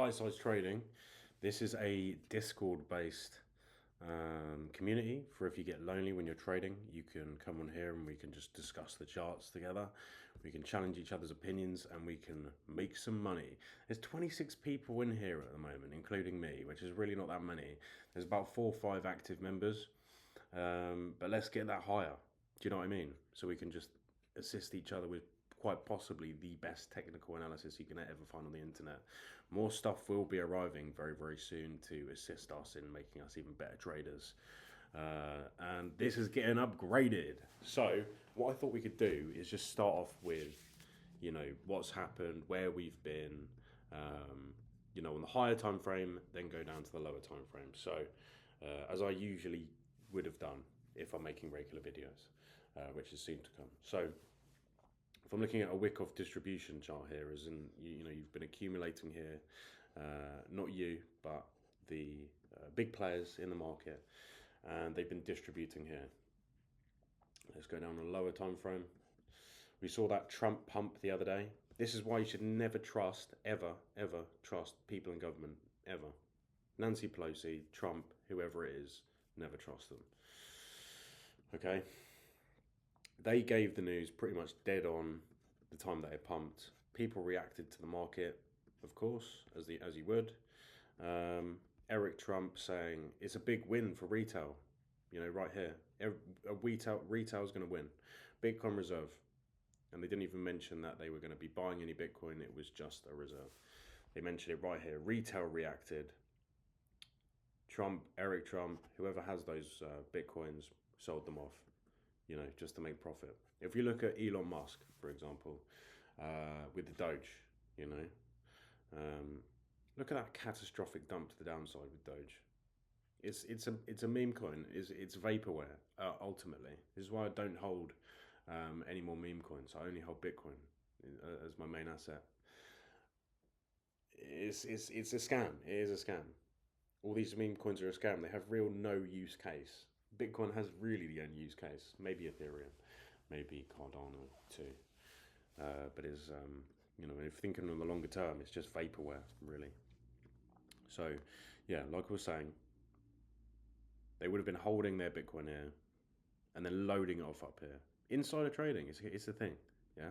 Bitesize Trading. This is a Discord-based community for if you get lonely when you're trading. You can come on here and we can just discuss the charts together. We can challenge each other's opinions and we can make some money. There's 26 people in here at the moment, including me, which is really not that many. There's about 4 or 5 active members, but let's get that higher. Do you know what I mean? So we can just assist each other with quite possibly the best technical analysis you can ever find on the internet. More stuff will be arriving very, very soon to assist us in making us even better traders. And this is getting upgraded. So what I thought we could do is just start off with, you know, what's happened, where we've been, you know, on the higher time frame, then go down to the lower time frame. So as I usually would have done if I'm making regular videos, which is soon to come. So if I'm looking at a wick-off distribution chart here, as in, you know, you've been accumulating here, not you, but the big players in the market, and they've been distributing here. Let's go down a lower time frame. We saw that Trump pump the other day. This is why you should never trust, ever trust people in government, ever. Nancy Pelosi, Trump, whoever it is, never trust them. Okay? They gave the news pretty much dead on the time that it pumped. People reacted to the market, of course, as you would. Eric Trump saying it's a big win for retail. You know, right here, retail is going to win. Bitcoin reserve, and they didn't even mention that they were going to be buying any Bitcoin. It was just a reserve. They mentioned it right here. Retail reacted. Trump, Eric Trump, whoever has those Bitcoins, sold them off. You know, just to make profit. If you look at Elon Musk, for example, with the Doge, you know, look at that catastrophic dump to the downside with Doge. It's a meme coin. It's vaporware. Ultimately, this is why I don't hold any more meme coins. I only hold Bitcoin as my main asset. It's a scam. It is a scam. All these meme coins are a scam. They have real no use case. Bitcoin has really the only use case. Maybe Ethereum, maybe Cardano too. But it's, you know, if thinking on the longer term, it's just vaporware, really. So, yeah, like I was saying, they would have been holding their Bitcoin here and then loading it off up here. Insider trading, it's a thing, yeah?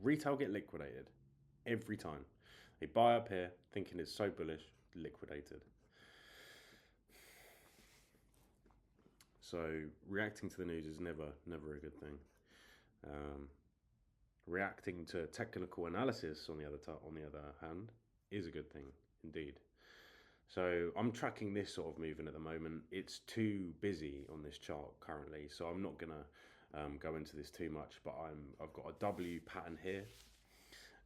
Retail get liquidated every time. They buy up here thinking it's so bullish, liquidated. So reacting to the news is never a good thing. Reacting to technical analysis, on the other hand, is a good thing indeed. So I'm tracking this sort of movement at the moment. It's too busy on this chart currently, so I'm not gonna go into this too much. But I've got a W pattern here,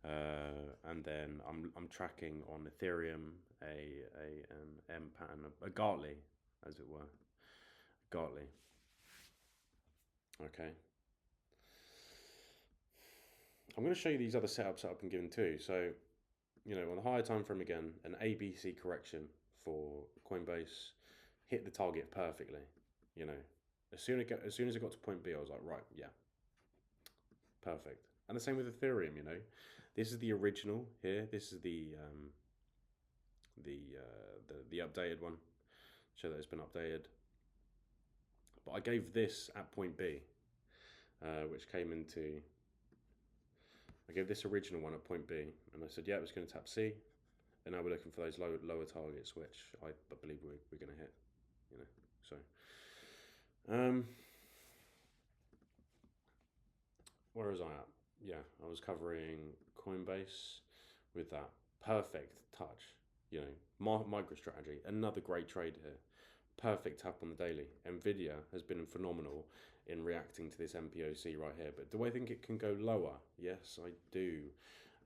and then I'm tracking on Ethereum an M pattern, a Gartley, as it were. Gartley. Okay. I'm going to show you these other setups that I've been given too. So, you know, on the higher time frame again, an ABC correction for Coinbase hit the target perfectly. You know, as soon as it got to point B, I was like, right, yeah, perfect. And the same with Ethereum. You know, this is the original here. This is the updated one. Show that it's been updated. But I gave this at point B, which came into. I gave this original one at point B, and I said, yeah, it was going to tap C, and now we're looking for those lower targets, which I believe we're going to hit. You know, so. Where was I at? Yeah, I was covering Coinbase with that perfect touch. You know, MicroStrategy, another great trade here. Perfect tap on the daily. Nvidia has been phenomenal in reacting to this MPOC right here. But do I think it can go lower? Yes, I do.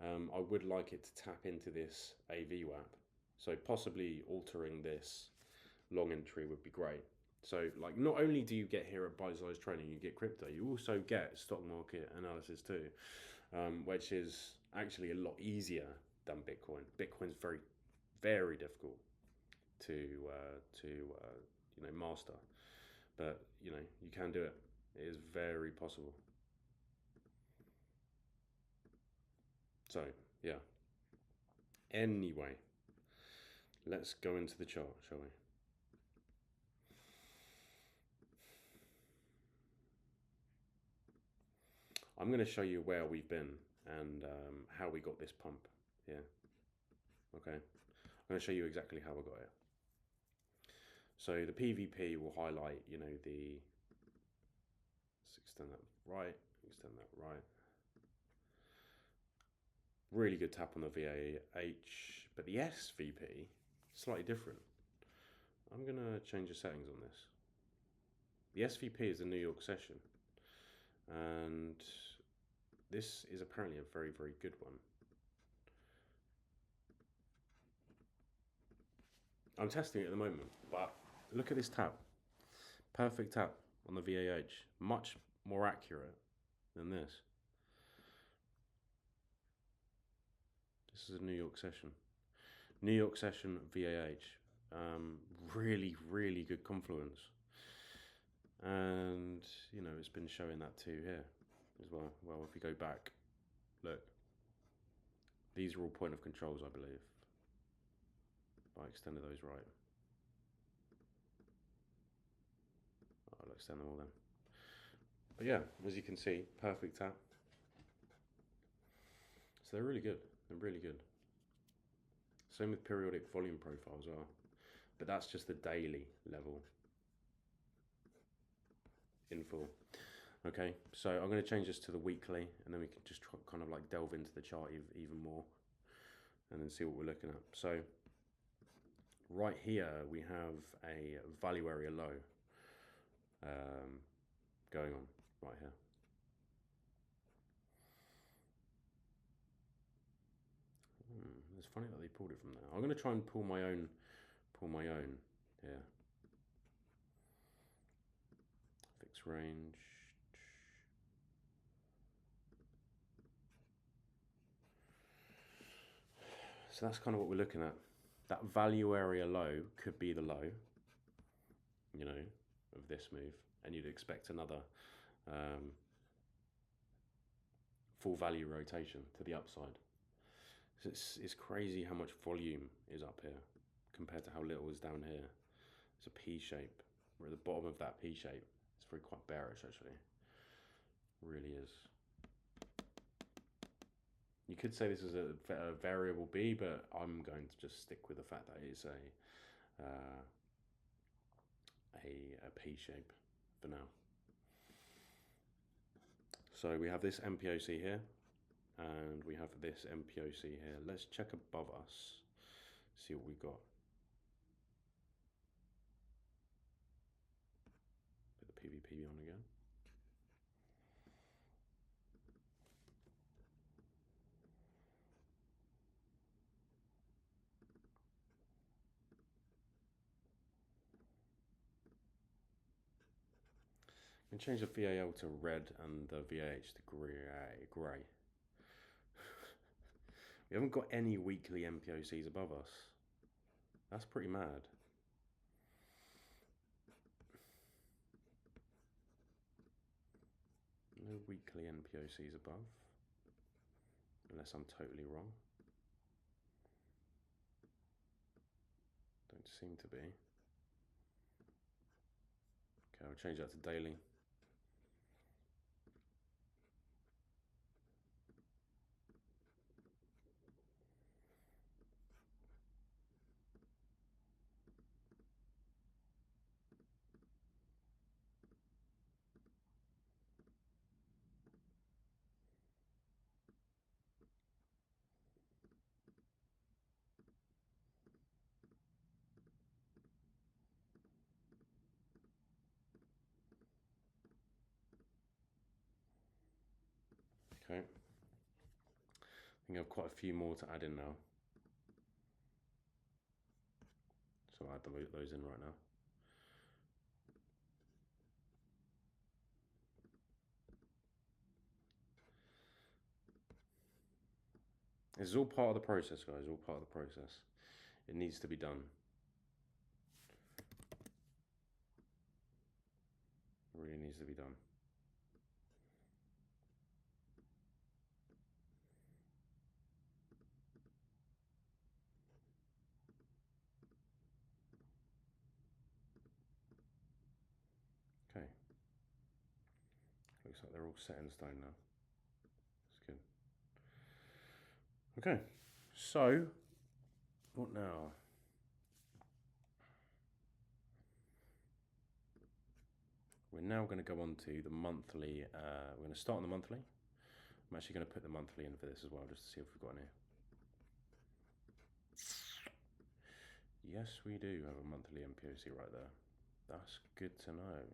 I would like it to tap into this AVWAP. So possibly altering this long entry would be great. So like not only do you get here at Bitesize Trading, you get crypto, you also get stock market analysis too, which is actually a lot easier than Bitcoin. Bitcoin's very, very difficult to you know, master, but you know, you can do it. It is very possible. So yeah, anyway, Let's go into the chart, shall we? I'm going to show you where we've been and how we got this pump. Yeah. Okay. I'm going to show you exactly how I got it. So the PVP will highlight, you know, let's extend that right, extend that right. Really good tap on the VAH, but the SVP, slightly different. I'm going to change the settings on this. The SVP is the New York session, and this is apparently a very, very good one. I'm testing it at the moment, but look at this tap. Perfect tap on the VAH. Much more accurate than this. This is a New York session. New York session VAH. Really, really good confluence. And, you know, it's been showing that too here as well. Well, if you go back, look. These are all point of controls, I believe. I extended those right. I'll extend them all then. But yeah, as you can see, perfect tap. So they're really good. They're really good. Same with periodic volume profile as well. But that's just the daily level in full. Okay, so I'm going to change this to the weekly, and then we can just kind of like delve into the chart even more and then see what we're looking at. So right here we have a value area low going on right here. It's funny that they pulled it from there. I'm going to try and pull my own here. Fixed range. So that's kind of what we're looking at. That value area low could be the low, you know, of this move, and you'd expect another full value rotation to the upside. So it's crazy how much volume is up here compared to how little is down here. It's a P shape. We're at the bottom of that P shape. It's very quite bearish actually. It really is. You could say this is a variable B, but I'm going to just stick with the fact that it's a P shape for now. So we have this MPOC here, and we have this MPOC here. Let's check above us, see what we've got. Put the PVP on again. And change the VAL to red and the VAH to grey. We haven't got any weekly MPOCs above us. That's pretty mad. No weekly MPOCs above, unless I'm totally wrong. Don't seem to be. Okay, I'll change that to daily. Okay. I think I have quite a few more to add in now. So I'll add those in right now. This is all part of the process, guys, all part of the process. It needs to be done. It really needs to be done. looks like they're all set in stone now. That's good. Okay, so what now? We're now going to go on to the monthly. We're going to start on the monthly. I'm actually going to put the monthly in for this as well, just to see if we've got any. Yes, we do have a monthly MPOC right there. That's good to know.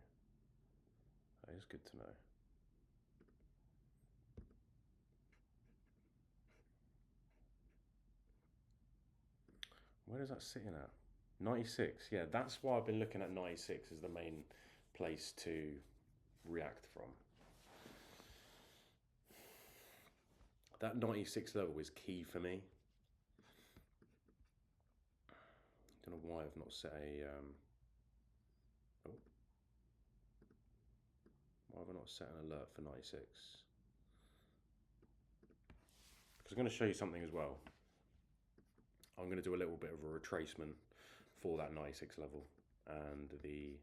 That is good to know. Where does that sit in at? 96. Yeah, that's why I've been looking at 96 as the main place to react from. That 96 level is key for me. I don't know why I've not set a. Why have I not set an alert for 96? Because I'm going to show you something as well. I'm going to do a little bit of a retracement for that 96 level and the.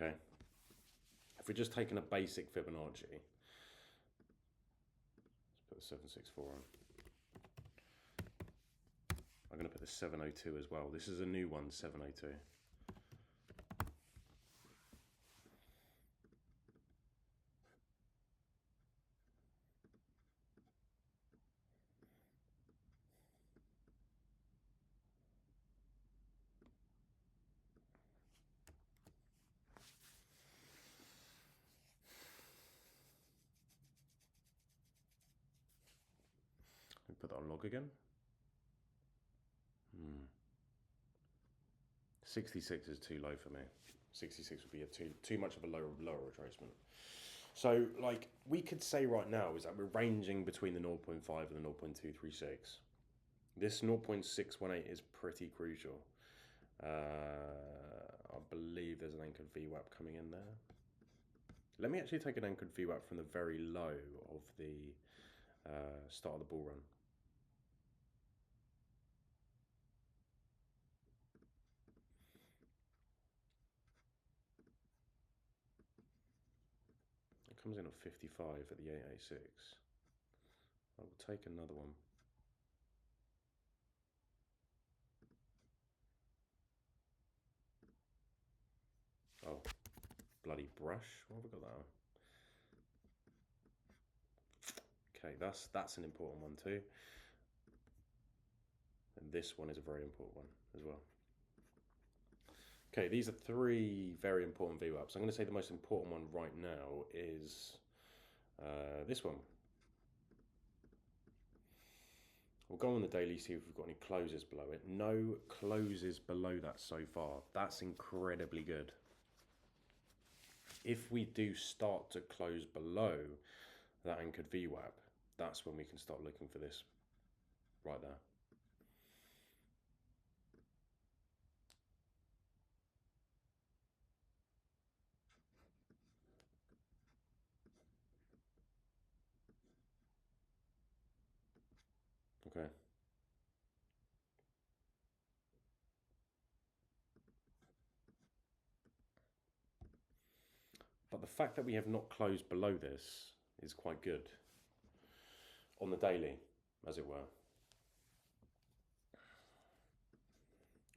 Okay. If we're just taking a basic Fibonacci, let's put the 764 on. I'm going to put the 702 as well. This is a new one, 702. Put that on log again. 66 is too low for me. 66 would be too much of a lower retracement. So, like, we could say right now is that we're ranging between the 0.5 and the 0.236. This 0.618 is pretty crucial. I believe there's an anchored VWAP coming in there. Let me actually take an anchored VWAP from the very low of the start of the bull run. It comes in at 55 at the 886. I will take another one. Oh, bloody brush. What have we got that on? Okay, that's an important one too. And this one is a very important one as well. Okay, these are three very important VWAPs. I'm going to say the most important one right now is this one. We'll go on the daily, see if we've got any closes below it. No closes below that so far. That's incredibly good. If we do start to close below that anchored VWAP, that's when we can start looking for this right there. Okay. But the fact that we have not closed below this is quite good on the daily, as it were.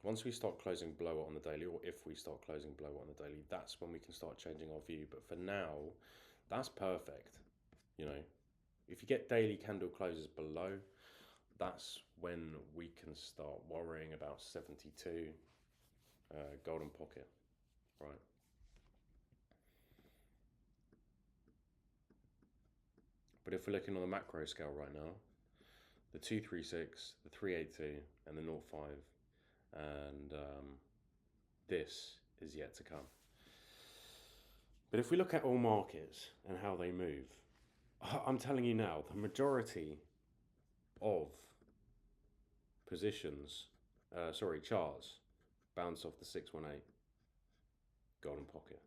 Once we start closing below it on the daily, or if we start closing below it on the daily, that's when we can start changing our view. But for now, that's perfect. You know, if you get daily candle closes below, that's when we can start worrying about 72 golden pocket, right? But if we're looking on the macro scale right now, the 236, the 382, and the 05, and this is yet to come. But if we look at all markets and how they move, I'm telling you now, the majority of positions, charts, bounce off the 618 golden pocket.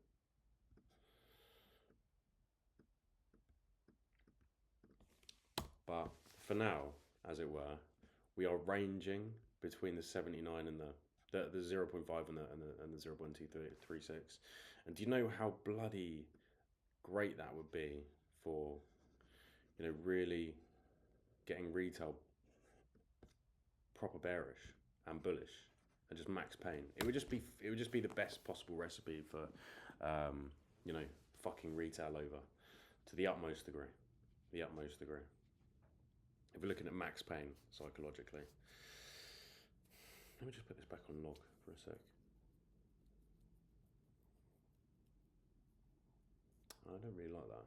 But for now, as it were, we are ranging between the 79 and the 0.5 and the 0.236. And do you know how bloody great that would be for, really getting retail proper bearish and bullish and just max pain? It would just be the best possible recipe for, you know, fucking retail over to the utmost degree. The utmost degree. If we're looking at max pain psychologically. Let me just put this back on log for a sec. I don't really like that.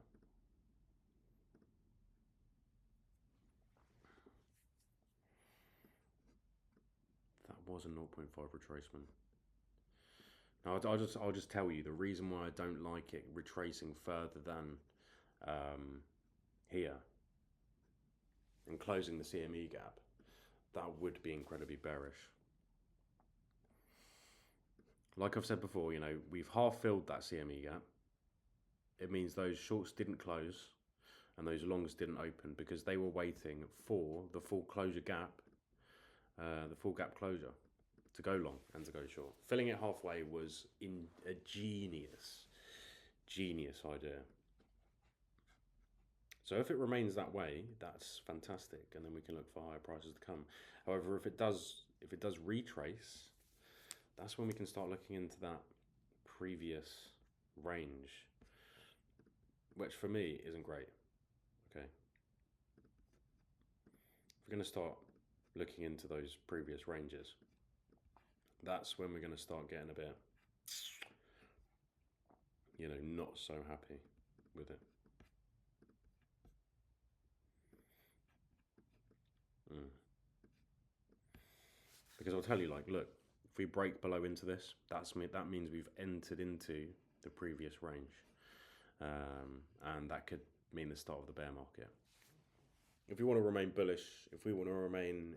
That was a 0.5 retracement. Now I'll just tell you the reason why I don't like it retracing further than here and closing the CME gap. That would be incredibly bearish. Like I've said before, we've half filled that CME gap. It means those shorts didn't close and those longs didn't open because they were waiting for the full closure gap, the full gap closure to go long and to go short. Filling it halfway was a genius idea. So if it remains that way, that's fantastic, and then we can look for higher prices to come. However, if it does retrace, that's when we can start looking into that previous range, which for me isn't great. Okay. If we're going to start looking into those previous ranges, that's when we're going to start getting a bit, not so happy with it. Because I'll tell you, look, if we break below into this, that means we've entered into the previous range, and that could mean the start of the bear market. If we want to remain bullish, if we want to remain,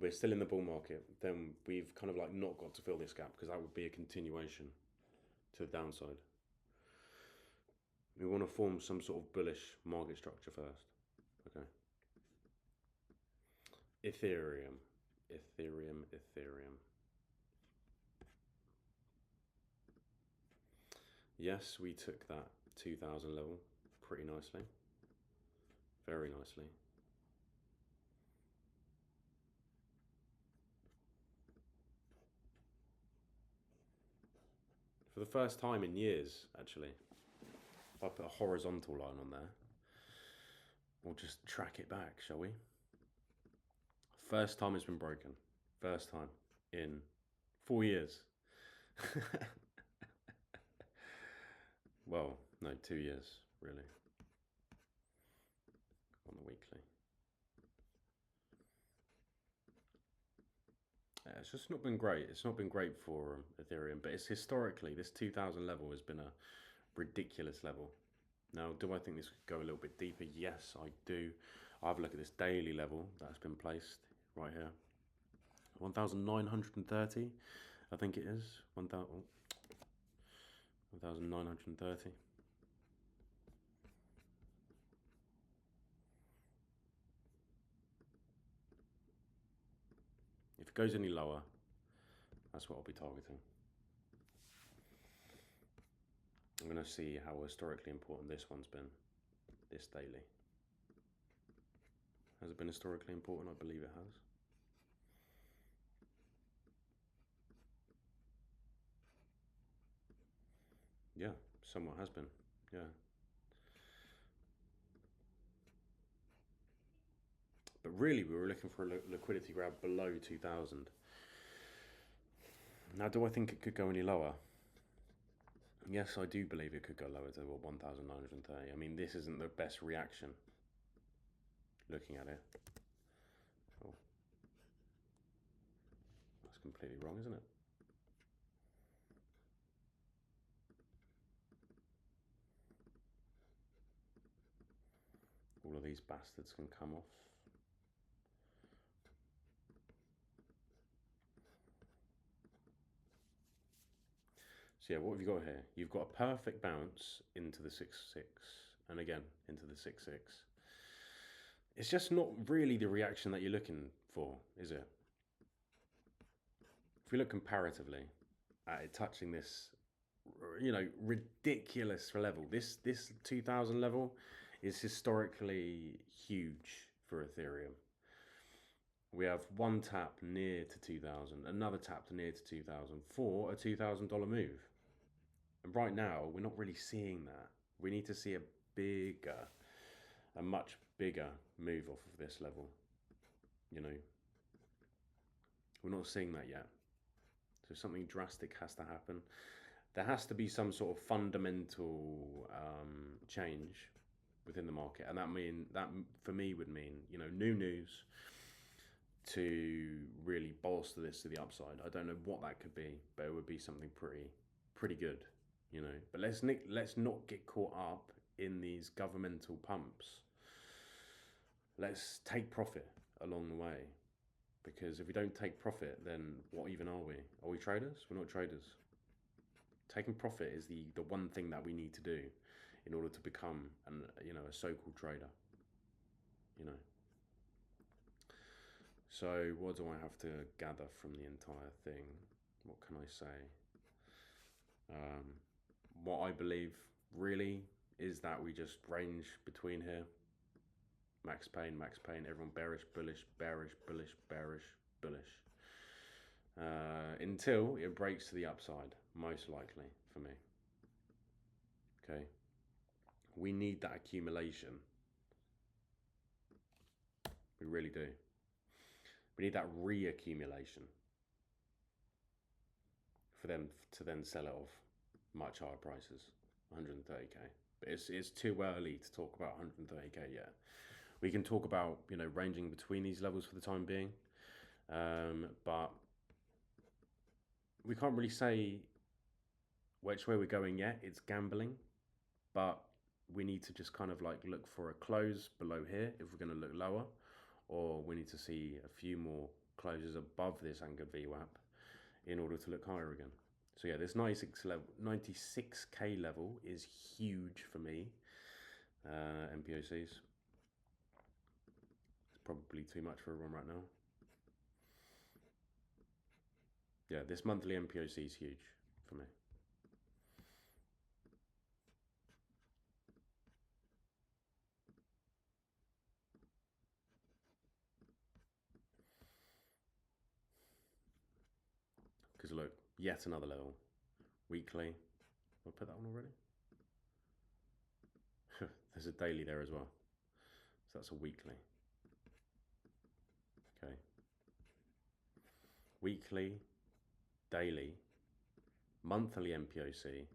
we're still in the bull market, then we've kind of not got to fill this gap because that would be a continuation to the downside. We want to form some sort of bullish market structure first. Okay. Ethereum. Yes, we took that 2000 level pretty nicely. Very nicely. For the first time in years, actually. If I put a horizontal line on there, we'll just track it back, shall we? First time it's been broken. First time in 4 years. Well, no, 2 years, really. On the weekly. Yeah, it's just not been great. It's not been great for Ethereum, but it's historically, this 2000 level has been a ridiculous level. Now, do I think this could go a little bit deeper? Yes, I do. I have a look at this daily level that's been placed right here. 1,930, I think it is. 1,930. If it goes any lower, that's what I'll be targeting. I'm going to see how historically important this one's been, this daily. Has it been historically important? I believe it has. Yeah, somewhat has been, yeah. But really, we were looking for a liquidity grab below 2,000. Now, do I think it could go any lower? Yes, I do believe it could go lower to 1,930. I mean, this isn't the best reaction, looking at it. Oh. That's completely wrong, isn't it? All of these bastards can come off. So yeah, what have you got here? You've got a perfect bounce into the 6-6, and again into the 6-6. it's just not really the reaction that you're looking for, is it? If we look comparatively at it touching this, ridiculous level, this 2000 level is historically huge for Ethereum. We have one tap near to 2000, another tap near to 2000 for a $2,000 move. And right now, we're not really seeing that. We need to see a much bigger move off of this level. We're not seeing that yet. So something drastic has to happen. There has to be some sort of fundamental change within the market, and that for me would mean new news to really bolster this to the upside. I don't know what that could be, but it would be something pretty good, But let's not get caught up in these governmental pumps. Let's take profit along the way, because if we don't take profit, then what even are we? Are we traders? We're not traders. Taking profit is the one thing that we need to do in order to become a so-called trader. So what do I have to gather from the entire thing? What can I say? What I believe really is that we just range between here. Max pain, everyone bearish, bullish, bearish, bullish, bearish, bullish. Until it breaks to the upside, most likely for me. Okay. We need that accumulation. We really do. We need that reaccumulation for them to then sell it off much higher prices, 130k. But it's too early to talk about 130k yet. We can talk about ranging between these levels for the time being, but we can't really say which way we're going yet. It's gambling, but we need to just kind of like look for a close below here if we're going to look lower, or we need to see a few more closes above this anchored VWAP in order to look higher again. So yeah, this 96k level is huge for me. MPOCs. It's probably too much for everyone right now. Yeah, this monthly MPOC is huge for me. Because look, yet another level. Weekly. I'll put that on already. There's a daily there as well. So that's a weekly. Okay. Weekly, daily, monthly MPOC,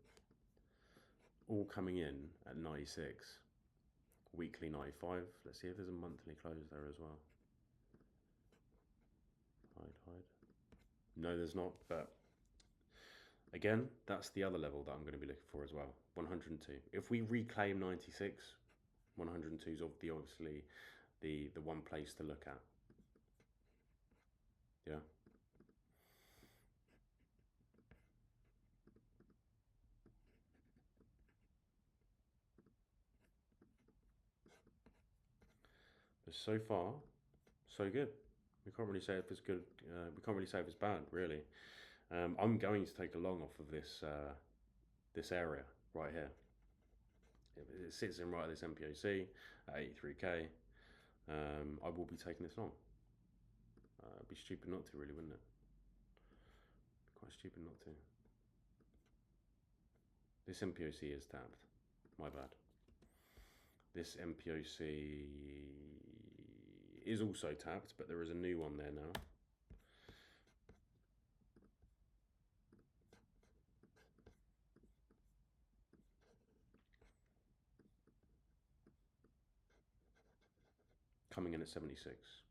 all coming in at 96. Weekly 95. Let's see if there's a monthly close there as well. Hide. No, there's not, but again, that's the other level that I'm going to be looking for as well. 102. If we reclaim 96, 102 is obviously the one place to look at. Yeah. But so far, so good. We can't really say if it's good. We can't really say if it's bad, really. I'm going to take a long off of this area right here. It sits in right at this MPOC at 83k. I will be taking this long. It'd be stupid not to, really, wouldn't it? Quite stupid not to. This MPOC is tapped. My bad. This MPOC is also tapped, but there is a new one there now. Coming in at 76.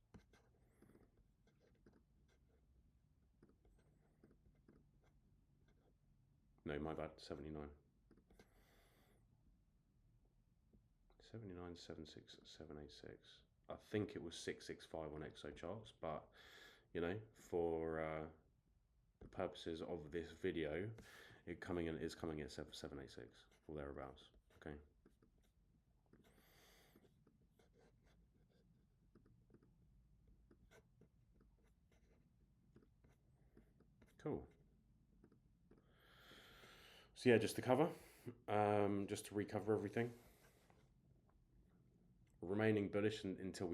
No, my bad, 79. 79, 76, 786. I think it was 665 on Exo charts, but for the purposes of this video, it's coming in at 786 or thereabouts. Okay. So yeah, just to cover, just to recover everything. Remaining bullish until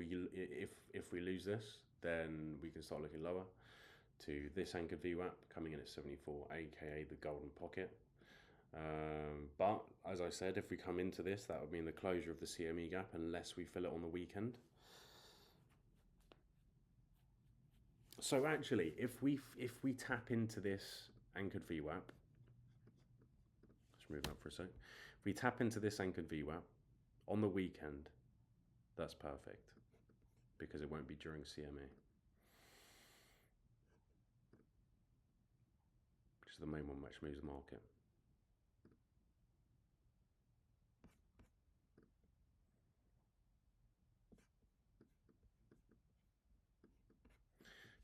if we lose this, then we can start looking lower to this anchored VWAP coming in at 74, aka the golden pocket. But as I said, if we come into this, that would mean the closure of the CME gap unless we fill it on the weekend. So actually, if we tap into this anchored VWAP, let's move up for a sec. If we tap into this anchored VWAP on the weekend, that's perfect because it won't be during CME, which is the main one which moves the market.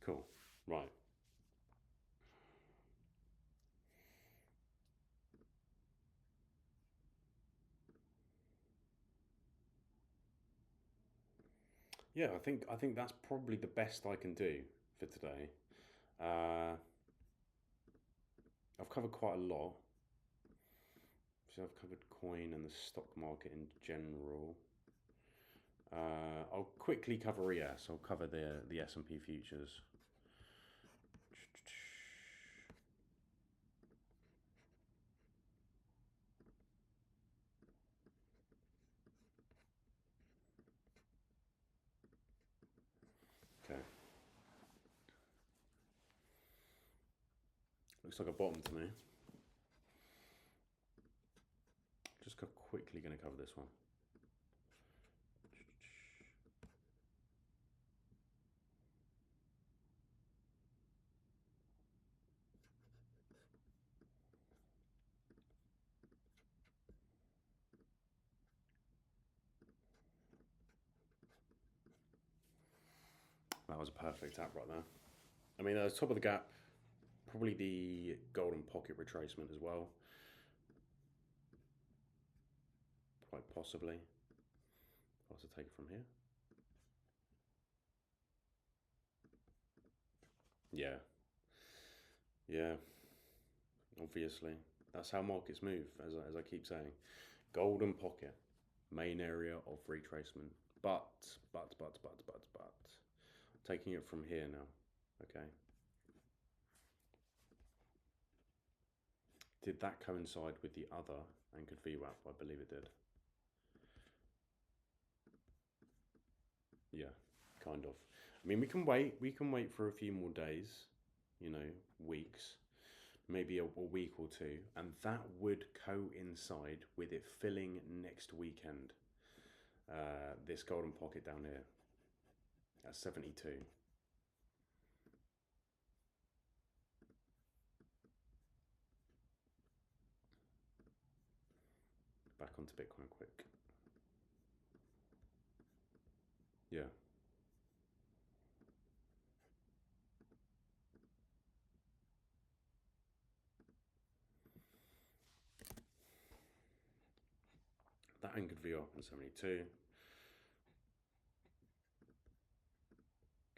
Cool. Right. Yeah, I think that's probably the best I can do for today. I've covered quite a lot. So I've covered coin and the stock market in general. I'll quickly cover ES. I'll cover the S&P futures. Okay. Looks like a bottom to me. Just quickly going to cover this one. That was a perfect tap right there. I mean, top of the gap, probably the golden pocket retracement as well. Quite possibly. I'll have to take it from here. Yeah. Yeah. Obviously. That's how markets move, as I keep saying. Golden pocket, main area of retracement. But. Taking it from here now. Okay. Did that coincide with the other anchored VWAP? I believe it did. Yeah, kind of. I mean, we can wait. We can wait for a few more days, you know, weeks, maybe a week or two, and that would coincide with it filling next weekend. This golden pocket down here at 72. Back onto Bitcoin quick. Yeah. That anchored VWAP at 72.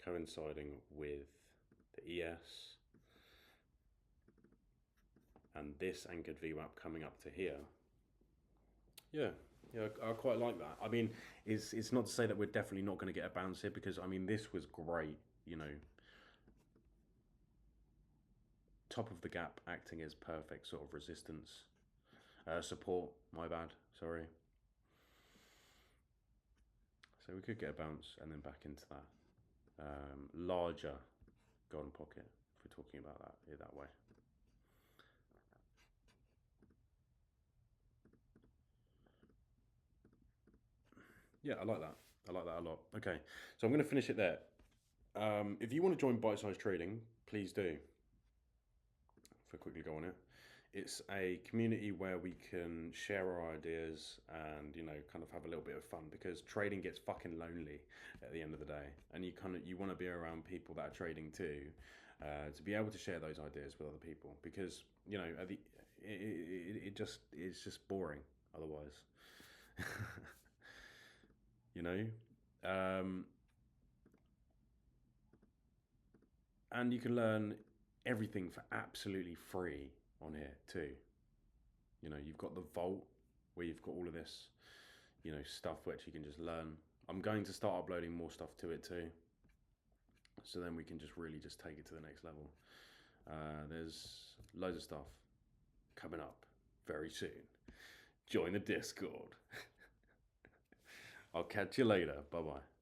Coinciding with the ES and this anchored VWAP coming up to here. Yeah, yeah, I quite like that. I mean, it's not to say that we're definitely not going to get a bounce here because I mean this was great. You know, top of the gap acting as perfect sort of resistance, support. My bad. Sorry. So we could get a bounce and then back into that larger golden pocket if we're talking about that way. Yeah, I like that. I like that a lot. Okay, so I'm going to finish it there. If you want to join Bitesize Trading, please do. If I quickly go on it, it's a community where we can share our ideas and kind of have a little bit of fun because trading gets fucking lonely at the end of the day, and you want to be around people that are trading too, to be able to share those ideas with other people because it's just boring otherwise. you know. And you can learn everything for absolutely free on here too. You know, you've got the vault where you've got all of this, you know, stuff which you can just learn. I'm going to start uploading more stuff to it too, so then we can just really just take it to the next level. There's loads of stuff coming up very soon. Join the Discord. I'll catch you later. Bye bye.